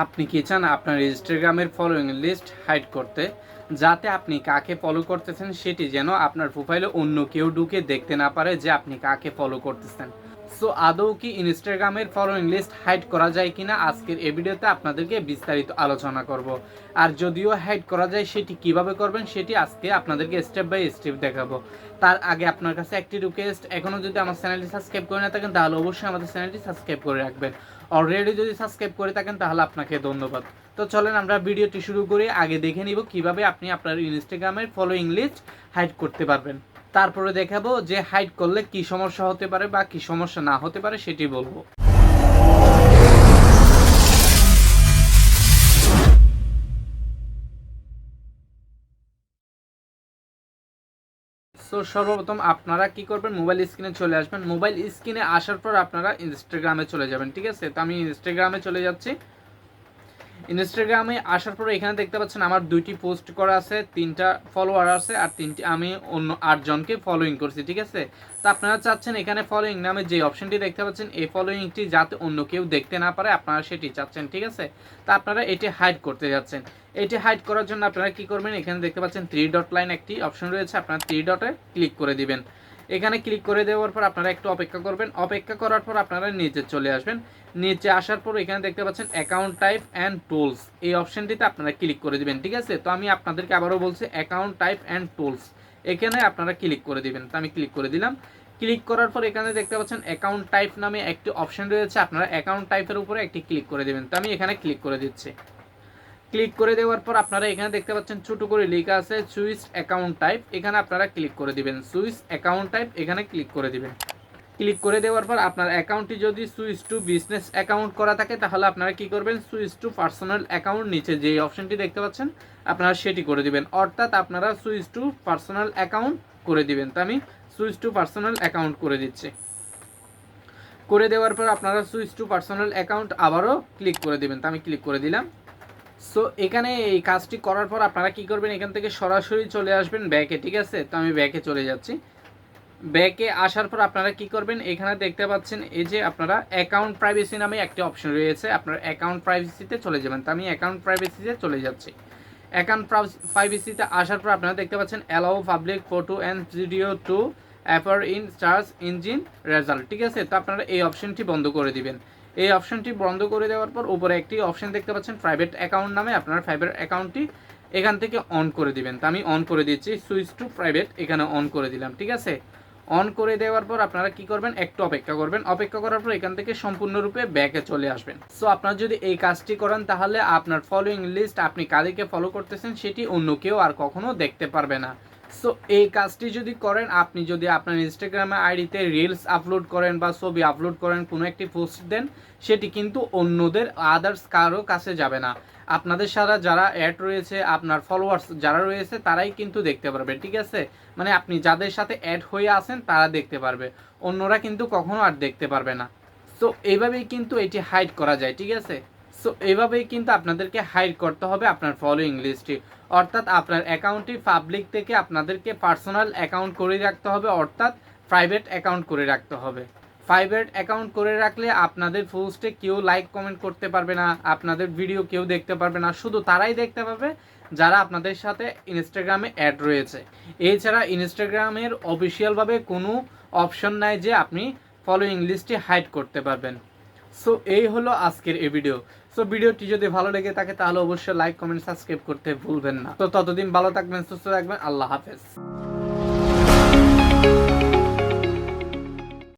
আপনি কি চান আপনার ইনস্টাগ্রামের ফলোয়িং লিস্ট হাইড করতে, যাতে আপনি কাকে ফলো করতেছেন সেটি যেন আপনার প্রোফাইলে অন্য কেউ ঢুকে দেখতে না পারে যে আপনি কাকে ফলো করতেছেন। সো আদৌ কি ইনস্টাগ্রামের ফলোয়িং লিস্ট হাইড করা যায় কিনা আজকের এই ভিডিওতে আপনাদেরকে বিস্তারিত আলোচনা করব। আর যদিও হাইড করা যায় সেটি কিভাবে করবেন সেটি আজকে আপনাদেরকে স্টেপ বাই স্টেপ দেখাবো। তার আগে আপনার কাছে একটি রিকোয়েস্ট, এখনও যদি আমার চ্যানেলটি সাবস্ক্রাইব করে না থাকেন তাহলে অবশ্যই আমাদের চ্যানেলটি সাবস্ক্রাইব করে রাখবেন। অলরেডি যদি সাবস্ক্রাইব করে থাকেন তাহলে আপনাকে ধন্যবাদ। তো চলেন আমরা ভিডিওটি শুরু করি। আগে দেখে নিব কিভাবে আপনি আপনার ইনস্টাগ্রামের ফলোয়িং লিস্ট হাইড করতে পারবেন, তারপরে দেখাবো যে হাইড করলে কি সমস্যা হতে পারে বা কি সমস্যা না হতে পারে সেটি বলবো। সো সর্বপ্রথম আপনারা কি করবেন, মোবাইল স্ক্রিনে চলে আসবেন। মোবাইল স্ক্রিনে আসার পর আপনারা ইনস্টাগ্রামে চলে যাবেন। ঠিক আছে, তো আমি ইনস্টাগ্রামে চলে যাচ্ছি। ইনস্টাগ্রামে আসার পরে এখানে দেখতে পাচ্ছেন আমার 2টি পোস্ট করা আছে, 3টা ফলোয়ার আছে আর 3টি আমি অন্য 8 জনকে ফলোইং করছি। ঠিক আছে, তো আপনারা চাচ্ছেন এখানে ফলোইং নামে যে অপশনটি দেখতে পাচ্ছেন এই ফলোইংটি যাতে অন্য কেউ দেখতে না পারে, আপনারা সেটি চাচ্ছেন। ঠিক আছে, তো আপনারা এটি হাইড করতে যাচ্ছেন। এটি হাইড করার জন্য আপনারা কি করবেন, এখানে দেখতে পাচ্ছেন 3 ডট লাইন একটি অপশন রয়েছে, আপনারা 3 ডটে ক্লিক করে দিবেন। এখানে ক্লিক করে দেওয়ার পর আপনারা একটু অপেক্ষা করবেন। অপেক্ষা করার পর আপনারা নিচে চলে আসবেন। নিচে আসার পর এখানে দেখতে পাচ্ছেন অ্যাকাউন্ট টাইপ অ্যান্ড টুলস, এই অপশনটিতে আপনারা ক্লিক করে দিবেন। ঠিক আছে, তো আমি আপনাদেরকে আবারও বলছি অ্যাকাউন্ট টাইপ অ্যান্ড টুলস, এখানে আপনারা ক্লিক করে দিবেন। তো আমি ক্লিক করে দিলাম। ক্লিক করার পর এখানে দেখতে পাচ্ছেন অ্যাকাউন্ট টাইপ নামে একটি অপশন রয়েছে, আপনারা অ্যাকাউন্ট টাইপের উপরে একটি ক্লিক করে দিবেন। তো আমি এখানে ক্লিক করে দিচ্ছি। ক্লিক করে দেওয়ার পর আপনারা এখানে দেখতে পাচ্ছেন ছোট করে লেখা আছে সুইচ অ্যাকাউন্ট টাইপ, এখানে আপনারা ক্লিক করে দিবেন। সুইচ অ্যাকাউন্ট টাইপ এখানে ক্লিক করে দিবেন। ক্লিক করে দেওয়ার পর আপনার অ্যাকাউন্টটি যদি সুইচ টু বিজনেস অ্যাকাউন্ট করা থাকে তাহলে আপনারা কি করবেন, সুইচ টু পার্সোনাল অ্যাকাউন্ট নিচে যে অপশনটি দেখতে পাচ্ছেন আপনারা সেটি করে দিবেন, অর্থাৎ আপনারা সুইচ টু পার্সোনাল অ্যাকাউন্ট করে দিবেন। তো আমি সুইচ টু পার্সোনাল অ্যাকাউন্ট করে দিচ্ছি। করে দেওয়ার পর আপনারা সুইচ টু পার্সোনাল অ্যাকাউন্ট আবারও ক্লিক করে দিবেন। তো আমি ক্লিক করে দিলাম। সো এখানে এই কাজটি করার পর আপনারা কি করবেন, এখান থেকে সরাসরি চলে আসবেন ব্যাকে। ঠিক আছে, তো আমি ব্যাকে চলে যাচ্ছি। ব্যাকে আসার পর আপনারা কি করবেন, এখানে দেখতে পাচ্ছেন এই যে আপনারা অ্যাকাউন্ট প্রাইভেসি নামে একটি অপশন রয়েছে, আপনার অ্যাকাউন্ট প্রাইভেসিতে চলে যাবেন। তো আমি অ্যাকাউন্ট প্রাইভেসিতে চলে যাচ্ছি। অ্যাকাউন্ট প্রাইভেসিতে আসার পর আপনারা দেখতে পাচ্ছেন allow public photo and video to appear in search engine result. ঠিক আছে, তো আপনারা এই অপশনটি বন্ধ করে দিবেন। এই অপশনটি বন্ধ করে দেওয়ার পর উপরে একটি অপশন দেখতে পাচ্ছেন প্রাইভেট অ্যাকাউন্ট নামে, আপনারা প্রাইভেট অ্যাকাউন্টটি এখান থেকে অন করে দিবেন। তো আমি অন করে দিচ্ছি, সুইচ টু প্রাইভেট এখানে অন করে দিলাম। ঠিক আছে, অন করে দেওয়ার পর আপনারা কি করবেন, একটু অপেক্ষা করবেন। অপেক্ষা করার পর এখান থেকে সম্পূর্ণরূপে ব্যাকে চলে আসবেন। সো আপনারা যদি এই কাজটি করেন তাহলে আপনার ফলোয়িং লিস্ট, আপনি কাদেরকে ফলো করতেছেন সেটি অন্য কেউ আর কখনো দেখতে পারবে না। সো এই কাজটি যদি করেন, আপনি যদি আপনার ইনস্টাগ্রামে আইডিতে রিলস আপলোড করেন বা ছবি আপলোড করেন, কোনো একটি পোস্ট দেন, সেটি কিন্তু অন্যদের আদার্স কারো কাছে যাবে না। আপনাদের সারা যারা অ্যাড রয়েছে, আপনার ফলোয়ার্স যারা রয়েছে তারাই কিন্তু দেখতে পারবে। ঠিক আছে, মানে আপনি যাদের সাথে অ্যাড হয়ে আছেন তারা দেখতে পারবে, অন্যরা কিন্তু কখনো আর দেখতে পারবে না। সো এইভাবেই কিন্তু এটি হাইড করা যায়। ঠিক আছে, সো এইভাবেই কিন্তু আপনাদেরকে হাইড করতে হবে আপনার ফলোয়িং লিস্টটি, অর্থাৎ আপনার অ্যাকাউন্টটি পাবলিক থেকে আপনাদেরকে পার্সোনাল অ্যাকাউন্ট করে রাখতে হবে, অর্থাৎ প্রাইভেট অ্যাকাউন্ট করে রাখতে হবে। প্রাইভেট অ্যাকাউন্ট করে রাখলে আপনাদের পোস্টে কেউ লাইক কমেন্ট করতে পারবে না, আপনাদের ভিডিও কেউ দেখতে পারবে না, শুধু তারাই দেখতে পাবে যারা আপনাদের সাথে ইনস্টাগ্রামে অ্যাড রয়েছে। এছাড়া ইনস্টাগ্রামের অফিসিয়ালভাবে কোনো অপশন নাই যে আপনি ফলোয়িং লিস্টে হাইড করতে পারবেন। সো এই হলো আজকের এই ভিডিও। সো ভিডিওটি যদি ভালো লেগে থাকে তাহলে অবশ্যই লাইক কমেন্ট সাবস্ক্রাইব করতে ভুলবেন না। তো ততদিন ভালো থাকবেন, সুস্থ থাকবেন, আল্লাহ হাফেজ।